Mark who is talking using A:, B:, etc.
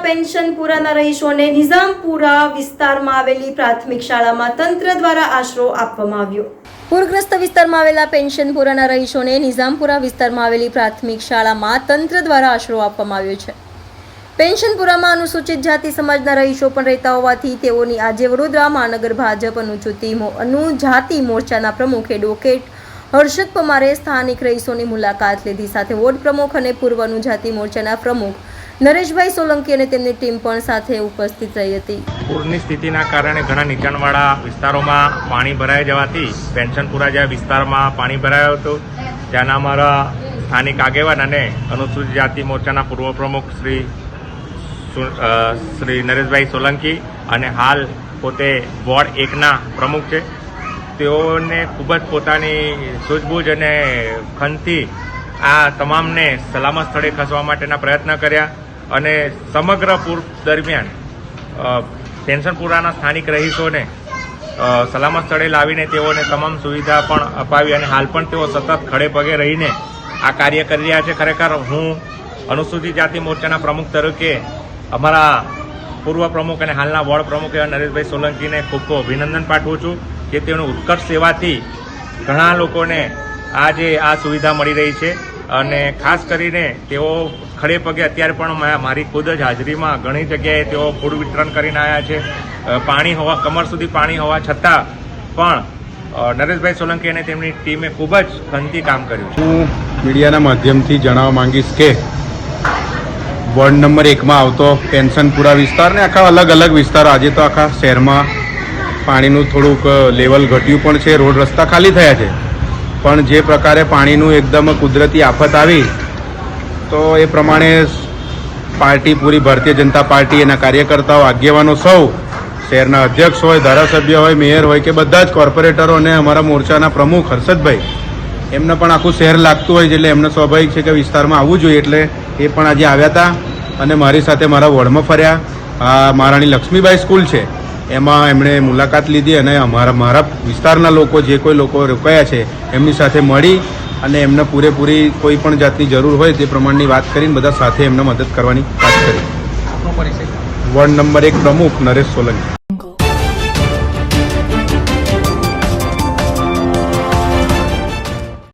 A: પેન્શનપુરાના રહીશોને નિઝામપુરા વિસ્તારમાં આવેલી પ્રાથમિક શાળામાં તંત્ર દ્વારા આશરો આપવામાં આવ્યો। પૂરગ્રસ્ત વિસ્તારમાં આવેલા પેન્શનપુરાના રહીશોને નિઝામપુરા વિસ્તારમાં આવેલી પ્રાથમિક શાળામાં તંત્ર દ્વારા આશરો આપવામાં આવ્યો છે। પેન્શનપુરામાં અનુસૂચિત જાતિ સમાજના રહીશો પણ રહેતા હોવાથી તેઓની આજે વડોદરા મહાનગર ભાજપ અનુજાતિ મોરચાના પ્રમુખ એડવોકેટ હર્ષદ પમારે સ્થાનિક રહીશોની મુલાકાત લીધી। સાથે વોર્ડ પ્રમુખ અને પૂર્વ અનુજાતિ મોરચાના પ્રમુખ નરેશભાઈ સોલંકી અને તેમની ટીમ પણ સાથે ઉપસ્થિત રહી હતી।
B: પૂરની સ્થિતિના કારણે ઘણા નીચાણવાળા વિસ્તારોમાં પાણી ભરાઈ જવાથી પેન્શનપુરા જેવા વિસ્તારમાં પાણી ભરાયું હતું, જ્યાંના અમારા સ્થાનિક આગેવાન અને અનુસૂચિત જાતિ મોરચાના પૂર્વ પ્રમુખ શ્રી નરેશભાઈ સોલંકી અને હાલ પોતે વોર્ડ 1ના પ્રમુખ છે। તેઓને ખૂબ જ પોતાની સૂઝબૂઝ અને ખંતથી આ તમામને સલામત સ્થળે ખસવા માટેના પ્રયત્ન કર્યા અને સમગ્ર પૂર દરમિયાન પેન્શનપુરાના સ્થાનિક રહીશોને સલામત સ્થળે લાવીને તેઓને તમામ સુવિધા પણ અપાવી અને હાલ પણ તેઓ સતત ખડે પગે રહીને આ કાર્ય કરી રહ્યા છે। ખરેખર હું અનુસૂચિત જાતિ મોરચાના પ્રમુખ તરીકે અમારા પૂર્વ પ્રમુખ અને હાલના વોર્ડ પ્રમુખ એવા નરેશભાઈ સોલંકીને ખૂબ ખૂબ અભિનંદન પાઠવું છું કે તેઓની ઉત્કર્ષ સેવાથી ઘણા લોકોને આજે આ સુવિધા મળી રહી છે અને ખાસ કરીને તેઓ ખડે પગે અત્યારે પણ મારી ખુદ જ હાજરીમાં ઘણી જગ્યાએ તેઓ ફૂડ વિતરણ કરીને આવ્યા છે। પાણી હોવા કમર સુધી પાણી હોવા છતાં પણ નરેશભાઈ સોલંકી અને તેમની ટીમે ખૂબ જ ખંતથી કામ કર્યું છે।
C: હું મીડિયાના માધ્યમથી જણાવવા માંગીશ કે વોર્ડ નંબર 1માં આવતો પેન્શનપુરા વિસ્તાર ને આખા અલગ અલગ વિસ્તારો આજે તો આખા શહેરમાં પાણીનું થોડુંક લેવલ ઘટ્યું પણ છે, રોડ રસ્તા ખાલી થયા છે, પણ જે પ્રકારે પાણીનું એકદમ કુદરતી આફત આવી તો એ પ્રમાણે પાર્ટી પૂરી ભારતીય જનતા પાર્ટી એના કાર્યકર્તાઓ આગેવાનો સૌ શહેરના અધ્યક્ષ હોય, ધારાસભ્ય હોય, મેયર હોય કે બધા જ કોર્પોરેટરો અને અમારા મોરચાના પ્રમુખ હર્ષદભાઈ એમને પણ આખું શહેર લાગતું હોય છે એટલે એમને સ્વાભાવિક છે કે વિસ્તારમાં આવવું જોઈએ એટલે એ પણ આજે આવ્યા હતા અને મારી સાથે મારા વોર્ડમાં ફર્યા। મહારાણી લક્ષ્મીબાઈ સ્કૂલ છે એમાં એમણે મુલાકાત લીધી અને મારા વિસ્તારના લોકો જે કોઈ લોકો રોકાયા છે એમની સાથે મળી અને એમને પૂરેપૂરી કોઈ પણ જાતની જરૂર હોય તે પ્રમાણની વાત કરીને બધા સાથે એમને મદદ કરવાની વાત કરી। વોર્ડ નંબર 1 પ્રમુખ નરેશ સોલંકી।